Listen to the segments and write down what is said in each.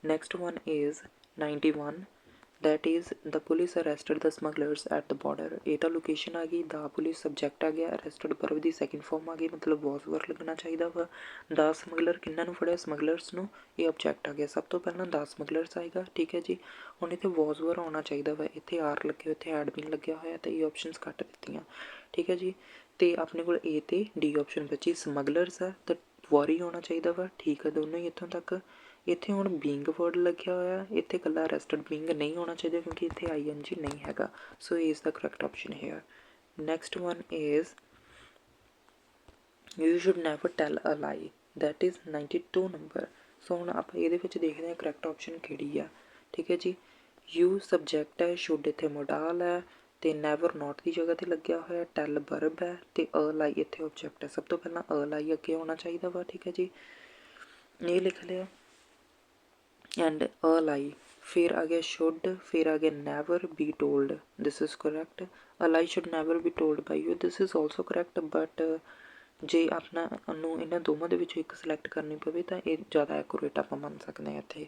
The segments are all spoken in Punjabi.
Next one is 91, that is the police arrested the smugglers at the border। ਇਹ ਤਾਂ ਲੋਕੇਸ਼ਨ ਆ ਗਈ, ਦਾ ਪੁਲਿਸ ਸਬਜੈਕਟ ਆ ਗਿਆ, ਅਰੈਸਟਡ ਵਰਬ ਦੀ ਸੈਕਿੰਡ ਫਾਰਮ ਆ ਗਈ, ਮਤਲਬ ਵਾਸ ਵਰ ਲੱਗਣਾ ਚਾਹੀਦਾ ਵਾ। ਦਾ ਸਮਗਲਰ ਕਿੰਨਾਂ ਨੂੰ ਫੜਿਆ, ਸਮਗਲਰਸ ਨੂੰ, ਇਹ ਆਬਜੈਕਟ ਆ ਗਿਆ। ਸਭ ਤੋਂ ਪਹਿਲਾਂ ਦਾ ਸਮਗਲਰਸ ਆਏਗਾ, ਠੀਕ ਹੈ ਜੀ। ਹੁਣ ਇੱਥੇ ਵਾਸ ਵਰ ਆਉਣਾ ਚਾਹੀਦਾ ਵਾ, ਇੱਥੇ ਆਰ ਲੱਗੇ, ਇੱਥੇ ਐਡ ਬੀਨ ਲੱਗਿਆ ਹੋਇਆ, ਤਾਂ ਇਹ ਆਪਸ਼ਨਸ ਕੱਟ ਦਿੱਤੀਆਂ, ਠੀਕ ਹੈ ਜੀ। ਅਤੇ ਆਪਣੇ ਕੋਲ ਏ ਅਤੇ ਡੀ ਆਪਸ਼ਨ ਬਚੀ। ਸਮਗਲਰਸ ਆ ਤਾਂ ਵਰ ਹੀ ਆਉਣਾ ਚਾਹੀਦਾ ਵਾ, ਠੀਕ ਆ ਦੋਨੋਂ ਹੀ ਇੱਥੋਂ ਤੱਕ। ਇੱਥੇ ਹੁਣ ਬੀਂਗ ਵਰਡ ਲੱਗਿਆ ਹੋਇਆ, ਇੱਥੇ ਇਕੱਲਾ ਅਰੈਸਟਡ ਬੀਂਗ ਨਹੀਂ ਹੋਣਾ ਚਾਹੀਦਾ ਕਿਉਂਕਿ ਇੱਥੇ ING ਨਹੀਂ ਹੈਗਾ। So is the correct option here. Next one is you should never tell a lie, that is 92 number. ਸੋ ਹੁਣ ਆਪਾਂ ਇਹਦੇ ਵਿੱਚ ਦੇਖਦੇ ਹਾਂ ਕਰੈਕਟ ਆਪਸ਼ਨ ਕਿਹੜੀ ਆ, ਠੀਕ ਹੈ ਜੀ। ਯੂ ਸਬਜੈਕਟ ਹੈ, ਸ਼ੁੱਡ ਇੱਥੇ ਮੋਡਾਲ ਹੈ, ਅਤੇ ਨੈਵਰ ਨੋਟ ਦੀ ਜਗ੍ਹਾ 'ਤੇ ਲੱਗਿਆ ਹੋਇਆ, ਟੈਲ ਵਰਬ ਹੈ, ਅਤੇ ਅ ਲਾਈ ਇੱਥੇ ਆਬਜੈਕਟ ਹੈ। ਸਭ ਤੋਂ ਪਹਿਲਾਂ ਅ ਲਾਈ ਅੱਗੇ ਹੋਣਾ ਚਾਹੀਦਾ ਵਾ, ਠੀਕ ਹੈ ਜੀ। ਇਹ ਲਿਖ ਲਿਆ ਐਂਡ ਅ ਲਾਈ, ਫਿਰ ਆ ਗਿਆ ਸ਼ੁੱਡ, ਫਿਰ ਆ ਗਿਆ never be told, this is correct. A lie should never be told by you, this is also correct. But ਜੇ ਆਪਣਾ ਨੂੰ ਇਹਨਾਂ ਦੋਵਾਂ ਦੇ ਵਿੱਚੋਂ ਇੱਕ ਸਿਲੈਕਟ ਕਰਨੀ ਪਵੇ ਤਾਂ ਇਹ ਜ਼ਿਆਦਾ ਐਕੂਰੇਟ ਆਪਾਂ ਮੰਨ ਸਕਦੇ ਹਾਂ ਇੱਥੇ।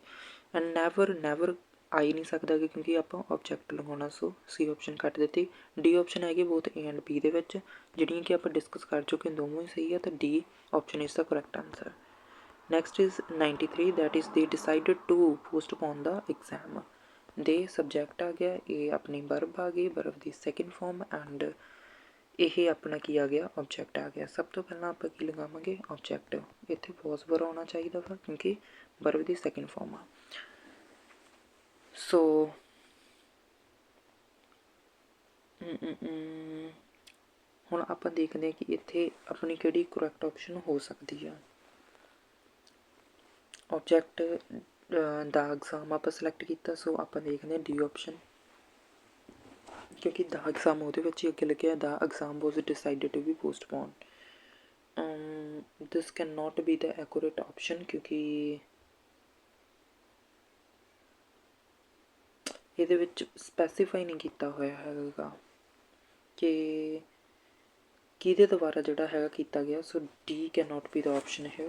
ਐਂਡ ਨੈਵਰ ਆ ਹੀ ਨਹੀਂ ਸਕਦਾ ਕਿਉਂਕਿ ਆਪਾਂ ਆਬਜੈਕਟ ਲਗਾਉਣਾ, ਸੋ ਸੀ ਆਪਸ਼ਨ ਕੱਟ ਦਿੱਤੀ। ਡੀ ਆਪਸ਼ਨ ਹੈਗੀ ਬੋਥ ਏ ਐਂਡ ਬੀ ਦੇ ਵਿੱਚ, ਜਿਹੜੀਆਂ ਕਿ ਆਪਾਂ ਡਿਸਕਸ ਕਰ ਚੁੱਕੇ ਦੋਵੇਂ ਹੀ ਸਹੀ ਹੈ, ਤਾਂ D option is the correct answer. Next is 93, that is they decided to postpone the exam। ਦੇ ਸਬਜੈਕਟ ਆ ਗਿਆ, ਇਹ ਆਪਣੀ ਵਰਬ ਆ ਗਈ, verb the second farm, and ਇਹ ਆਪਣਾ ਕੀ ਆ ਗਿਆ, ਆਬਜੈਕਟ ਆ ਗਿਆ। ਸਭ ਤੋਂ ਪਹਿਲਾਂ ਆਪਾਂ ਕੀ ਲਗਾਵਾਂਗੇ, ਆਬਜੈਕਟ। ਇੱਥੇ ਵਾਸ ਵਰ ਆਉਣਾ ਚਾਹੀਦਾ ਵਾ ਕਿਉਂਕਿ ਵਰਬ ਦੀ ਸੈਕਿੰਡ ਫਾਰਮ ਆ। ਸੋ ਹੁਣ ਆਪਾਂ ਦੇਖਦੇ ਹਾਂ ਕਿ ਇੱਥੇ ਆਪਣੀ ਕਿਹੜੀ ਕਰੈਕਟ ਆਪਸ਼ਨ ਹੋ ਸਕਦੀ ਆ। ਆਬਜੈਕਟ ਦਾ ਐਗਜ਼ਾਮ ਆਪਾਂ ਸਿਲੈਕਟ ਕੀਤਾ, ਸੋ ਆਪਾਂ ਦੇਖਦੇ ਹਾਂ ਡੀ ਆਪਸ਼ਨ, ਕਿਉਂਕਿ ਦਾ ਐਗਜ਼ਾਮ ਉਹਦੇ ਵਿੱਚ ਹੀ ਅੱਗੇ ਲੱਗਿਆ, the exam was decided to be postpone. This can not be the accurate option ਕਿਉਂਕਿ ਇਹਦੇ ਵਿੱਚ ਸਪੈਸੀਫਾਈ ਨਹੀਂ ਕੀਤਾ ਹੋਇਆ ਹੈਗਾ ਕਿ ਕਿਹਦੇ ਦੁਆਰਾ ਜਿਹੜਾ ਹੈਗਾ ਕੀਤਾ ਗਿਆ, so D can not be the option ਹੈ।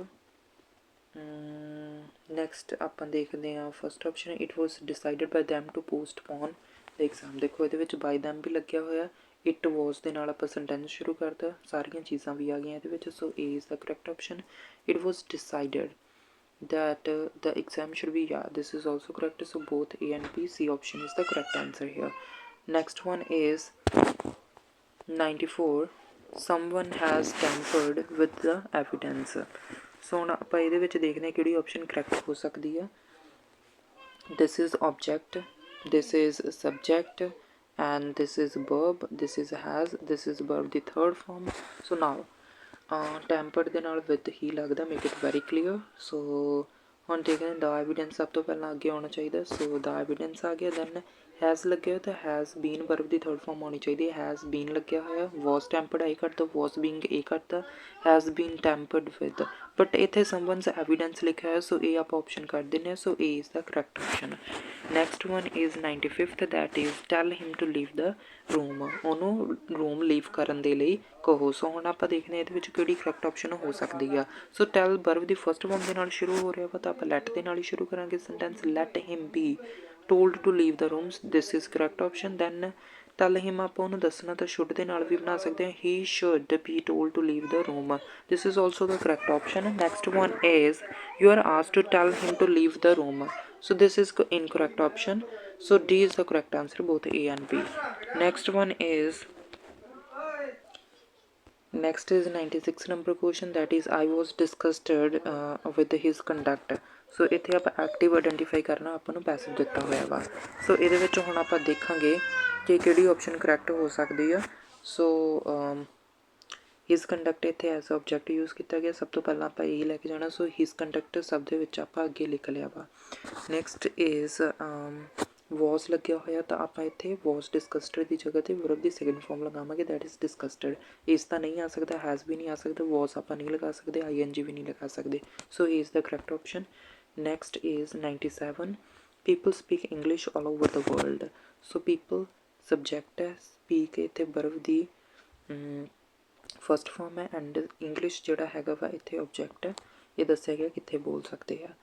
ਨੈਕਸਟ ਆਪਾਂ ਦੇਖਦੇ ਹਾਂ first option, it was decided by them to postpone the exam. ਦੇਖੋ ਇਹਦੇ ਵਿੱਚ ਬਾਈ ਦੈਮ ਵੀ ਲੱਗਿਆ ਹੋਇਆ, ਇਟ ਵਾਜ਼ ਦੇ ਨਾਲ ਆਪਾਂ ਸੈਂਟੈਂਸ ਸ਼ੁਰੂ ਕਰਤਾ, ਸਾਰੀਆਂ ਚੀਜ਼ਾਂ ਵੀ ਆ ਗਈਆਂ ਇਹਦੇ ਵਿੱਚ, so A is the correct option. It was decided that the exam should be, yeah, this is also correct, so both A and B, C option is the correct answer here. Next one is 94, someone has tampered with the evidence। ਸੋ ਹੁਣ ਆਪਾਂ ਇਹਦੇ ਵਿੱਚ ਦੇਖਦੇ ਹਾਂ ਕਿਹੜੀ ਆਪਸ਼ਨ ਕਰੈਕਟ ਹੋ ਸਕਦੀ ਆ। this is object, this is subject, and this is verb, this is has, this is verb the third form। so now tempered ਦੇ ਨਾਲ ਵਿਦ ਹੀ ਲੱਗਦਾ, ਮੇਕ ਇਟ ਵੈਰੀ ਕਲੀਅਰ। ਸੋ ਹੁਣ ਦੇਖਦੇ ਹਾਂ ਦਾ ਐਵੀਡੈਂਸ ਸਭ ਤੋਂ ਪਹਿਲਾਂ ਅੱਗੇ ਆਉਣਾ ਚਾਹੀਦਾ, ਸੋ ਦਾ ਐਵੀਡੈਂਸ ਆ ਗਿਆ। ਦੈਨ ਹੈਜ਼ ਲੱਗਿਆ ਤਾਂ has been verb the third farm ਆਉਣੀ ਚਾਹੀਦੀ ਹੈ, ਹੈਜ਼ ਬੀਨ ਲੱਗਿਆ ਹੋਇਆ, ਵਾਸ ਟੈਂਪਰਡ ਆਈ ਕੱਟਦਾ, ਵਾਸ ਬੀਂਗ ਇਹ ਕੱਟਦਾ, has been tampered with, but ਇੱਥੇ ਸਮਵਨਸ ਐਵੀਡੈਂਸ ਲਿਖਿਆ ਹੋਇਆ, ਸੋ ਇਹ ਆਪਾਂ ਆਪਸ਼ਨ ਕਰ ਦਿੰਦੇ ਹਾਂ, so A is the correct option. Next one is 95th, that is tell him to leave the room, ਉਹਨੂੰ ਰੂਮ ਲੀਵ ਕਰਨ ਦੇ ਲਈ ਕਹੋ। ਸੋ ਹੁਣ ਆਪਾਂ ਦੇਖਦੇ ਹਾਂ ਇਹਦੇ ਵਿੱਚ ਕਿਹੜੀ ਕਰੈਕਟ ਆਪਸ਼ਨ ਹੋ ਸਕਦੀ ਆ। ਸੋ ਟੈਲ ਵਰਬ ਦੀ ਫਸਟ ਫਾਰਮ ਦੇ ਨਾਲ ਸ਼ੁਰੂ ਹੋ ਰਿਹਾ ਵਾ, ਤਾਂ ਆਪਾਂ ਲੈਟ ਦੇ ਨਾਲ ਹੀ ਸ਼ੁਰੂ ਕਰਾਂਗੇ sentence. Let him be told to leave the rooms, this is correct option. Then tell him ਆਪਾਂ ਉਹਨੂੰ ਦੱਸਣਾ ਤਾਂ ਸ਼ੁੱਡ ਦੇ ਨਾਲ ਵੀ ਬਣਾ ਸਕਦੇ ਹਾਂ, he should be told to leave the room, this is also the correct option. Next one is you are asked to tell him to leave the room, so this is incorrect option, so D is the correct answer, both A and B. Next one is 96 number question, that is I was disgusted with his conduct। ਸੋ ਇੱਥੇ ਆਪਾਂ ਐਕਟਿਵ ਆਈਡੈਂਟੀਫਾਈ ਕਰਨਾ, ਆਪਾਂ ਨੂੰ ਪੈਸਿਵ ਦਿੱਤਾ ਹੋਇਆ ਵਾ। ਸੋ ਇਹਦੇ ਵਿੱਚ ਹੁਣ ਆਪਾਂ ਦੇਖਾਂਗੇ ਕਿ ਕਿਹੜੀ ਆਪਸ਼ਨ ਕਰੈਕਟ ਹੋ ਸਕਦੀ ਆ। ਸੋ ਹਿਸ ਕੰਡਕਟ ਇੱਥੇ ਐਜ਼ ਆਬਜੈਕਟ ਯੂਜ਼ ਕੀਤਾ ਗਿਆ, ਸਭ ਤੋਂ ਪਹਿਲਾਂ ਆਪਾਂ ਇਹੀ ਲੈ ਕੇ ਜਾਣਾ। ਸੋ ਹਿਸ ਕੰਡਕਟ ਸਭ ਦੇ ਵਿੱਚ ਆਪਾਂ ਅੱਗੇ ਲਿਖ ਲਿਆ ਵਾ। ਨੈਕਸਟ ਇਜ਼ ਵਾਸ ਲੱਗਿਆ ਹੋਇਆ, ਤਾਂ ਆਪਾਂ ਇੱਥੇ ਵਾਸ ਡਿਸਕਸਟਡ ਦੀ ਜਗ੍ਹਾ 'ਤੇ ਵਰਬ ਦੀ ਸੈਕਿੰਡ ਫਾਰਮ ਲਗਾਵਾਂਗੇ, ਦੈਟ ਇਜ਼ ਡਿਸਕਸਟਡ। ਇਸ ਤਾਂ ਨਹੀਂ ਆ ਸਕਦਾ, ਹੈਜ਼ ਵੀ ਨਹੀਂ ਆ ਸਕਦਾ, ਵਾਸ ਆਪਾਂ ਨਹੀਂ ਲਗਾ ਸਕਦੇ, ING ਵੀ ਨਹੀਂ ਲਗਾ ਸਕਦੇ, ਸੋ is the correct option. Next is 97, people speak English all over the world. So people subject ਹੈ, ਸਪੀਕ ਇੱਥੇ ਵਰਬ ਦੀ ਫਸਟ ਫਾਰਮ ਹੈ, ਐਂਡ ਇੰਗਲਿਸ਼ ਜਿਹੜਾ ਹੈਗਾ ਵਾ ਇੱਥੇ ਆਬਜੈਕਟ ਹੈ। ਇਹ ਦੱਸਿਆ ਗਿਆ ਕਿੱਥੇ ਬੋਲ ਸਕਦੇ ਆ।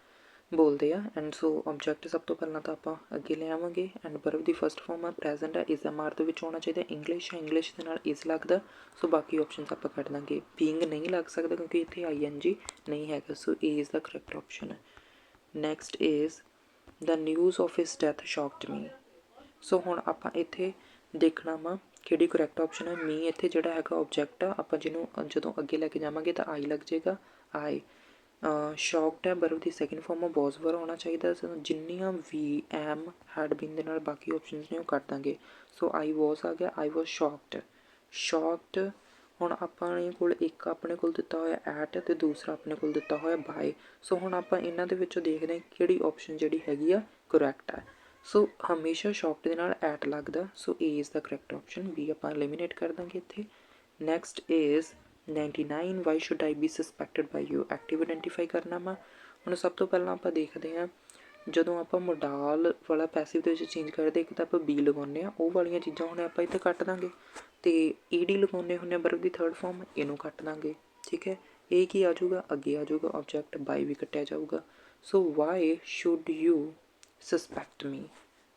ਬੋਲਦੇ ਆ। ਐਂਡ ਸੋ ਆਬਜੈਕਟ ਸਭ ਤੋਂ ਪਹਿਲਾਂ ਤਾਂ ਆਪਾਂ ਅੱਗੇ ਲੈ ਆਵਾਂਗੇ। ਐਂਡ ਬਰਬ ਦੀ ਫਸਟ ਫਾਰਮ ਆ ਪ੍ਰੈਜ਼ੈਂਟ ਹੈ, ਇਜ਼ ਦਾ ਮਾਰ ਦੇ ਵਿੱਚ ਹੋਣਾ ਚਾਹੀਦਾ। ਇੰਗਲਿਸ਼ ਹੈ, ਇੰਗਲਿਸ਼ ਦੇ ਨਾਲ ਇਜ਼ ਲੱਗਦਾ, ਸੋ ਬਾਕੀ ਆਪਸ਼ਨਸ ਆਪਾਂ ਕੱਢ ਦਾਂਗੇ। ਬੀਇੰਗ ਨਹੀਂ ਲੱਗ ਸਕਦਾ ਕਿਉਂਕਿ ਇੱਥੇ ING ਨਹੀਂ ਹੈਗਾ, so A is the correct option ਹੈ। Next is the news of his death shocked me. So ਹੁਣ ਆਪਾਂ ਇੱਥੇ ਦੇਖਣਾ ਵਾ ਕਿਹੜੀ ਕਰੈਕਟ ਆਪਸ਼ਨ ਹੈ। ਮੀ ਇੱਥੇ ਜਿਹੜਾ ਹੈਗਾ ਆਬਜੈਕਟ ਆ, ਆਪਾਂ ਜਿਹਨੂੰ ਜਦੋਂ ਅੱਗੇ ਲੈ ਕੇ ਜਾਵਾਂਗੇ ਤਾਂ ਆਈ ਲੱਗ ਜਾਏਗਾ, ਆਈ। ਸ਼ੌਕਡ ਹੈ, ਬਰਬ ਦੀ ਸੈਕਿੰਡ ਫਾਰਮ ਬਹੁਤ ਵਾਰ ਆਉਣਾ ਚਾਹੀਦਾ। ਜਿੰਨੀਆਂ ਵੀ ਐਮ ਹੈਡ ਬੀਨ ਦੇ ਨਾਲ ਬਾਕੀ ਆਪਸ਼ਨਸ ਨੇ ਉਹ ਕੱਟ ਦਾਂਗੇ। ਸੋ ਆਈ ਵਾਸ ਆ ਗਿਆ, ਆਈ ਵਾਸ ਸ਼ੌਕਡ। ਸ਼ੌਕਡ ਹੁਣ ਆਪਣੇ ਕੋਲ ਇੱਕ ਆਪਣੇ ਕੋਲ ਦਿੱਤਾ ਹੋਇਆ ਐਟ ਅਤੇ ਦੂਸਰਾ ਆਪਣੇ ਕੋਲ ਦਿੱਤਾ ਹੋਇਆ ਬਾਏ। ਸੋ ਹੁਣ ਆਪਾਂ ਇਹਨਾਂ ਦੇ ਵਿੱਚੋਂ ਦੇਖਦੇ ਹਾਂ ਕਿਹੜੀ ਆਪਸ਼ਨ ਜਿਹੜੀ ਹੈਗੀ ਆ ਕਰੈਕਟ ਹੈ। ਸੋ ਹਮੇਸ਼ਾ ਸ਼ੌਕਡ ਦੇ ਨਾਲ ਐਟ ਲੱਗਦਾ, so A is the correct option. B ਆਪਾਂ ਐਲੀਮੀਨੇਟ ਕਰ ਦਾਂਗੇ ਇੱਥੇ। Next is 99 why should I be suspected by you. Active identify ਕਰਨਾ ਵਾ। ਹੁਣ ਸਭ ਤੋਂ ਪਹਿਲਾਂ ਆਪਾਂ ਦੇਖਦੇ ਹਾਂ ਜਦੋਂ ਆਪਾਂ ਮੋਡਾਲ ਵਾਲਾ ਪੈਸਿਵ ਦੇ ਵਿੱਚ ਚੇਂਜ ਕਰਦੇ ਇੱਕ ਤਾਂ ਆਪਾਂ ਬੀ ਲਗਾਉਂਦੇ ਹਾਂ, ਉਹ ਵਾਲੀਆਂ ਚੀਜ਼ਾਂ ਹੁਣ ਆਪਾਂ ਇੱਥੇ ਕੱਟ ਦਾਂਗੇ। ਅਤੇ ED ਲਗਾਉਂਦੇ ਹੁੰਦੇ ਬਰਬ ਦੀ ਥਰਡ ਫਾਰਮ, ਇਹਨੂੰ ਕੱਟ ਦਾਂਗੇ। ਠੀਕ ਹੈ, ਇਹ ਕੀ ਆ ਜਾਊਗਾ, ਅੱਗੇ ਆ ਜਾਊਗਾ ਆਬਜੈਕਟ ਬਾਈ ਵੀ ਕੱਟਿਆ ਜਾਊਗਾ। ਸੋ why should you suspect me,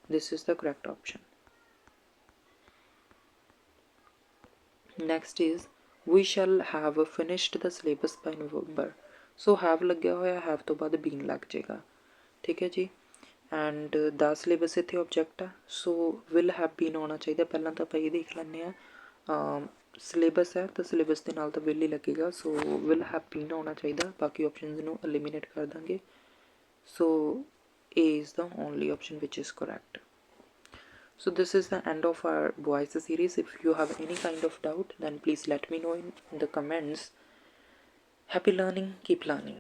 this is the correct option. Next is we shall have finished the syllabus by November. So have ਲੱਗਿਆ ਹੋਇਆ, have ਤੋਂ ਬਾਅਦ been ਲੱਗ ਜਾਏਗਾ। ਠੀਕ ਹੈ ਜੀ। ਐਂਡ ਦਾ ਸਿਲੇਬਸ ਇੱਥੇ ਆਬਜੈਕਟ ਆ, ਸੋ will have been ਆਉਣਾ ਚਾਹੀਦਾ। ਪਹਿਲਾਂ ਤਾਂ ਆਪਾਂ ਇਹ ਦੇਖ ਲੈਂਦੇ ਹਾਂ, ਸਿਲੇਬਸ ਹੈ ਤਾਂ ਸਿਲੇਬਸ ਦੇ ਨਾਲ ਤਾਂ will ਹੀ ਲੱਗੇਗਾ, ਸੋ will have been ਆਉਣਾ ਚਾਹੀਦਾ। ਬਾਕੀ ਆਪਸ਼ਨਸ ਨੂੰ ਐਲੀਮੀਨੇਟ ਕਰ ਦਾਂਗੇ। ਸੋ A is the only option which is correct. So this is the end of our voice series. If you have any kind of doubt, then please let me know in the comments. Happy learning, keep learning.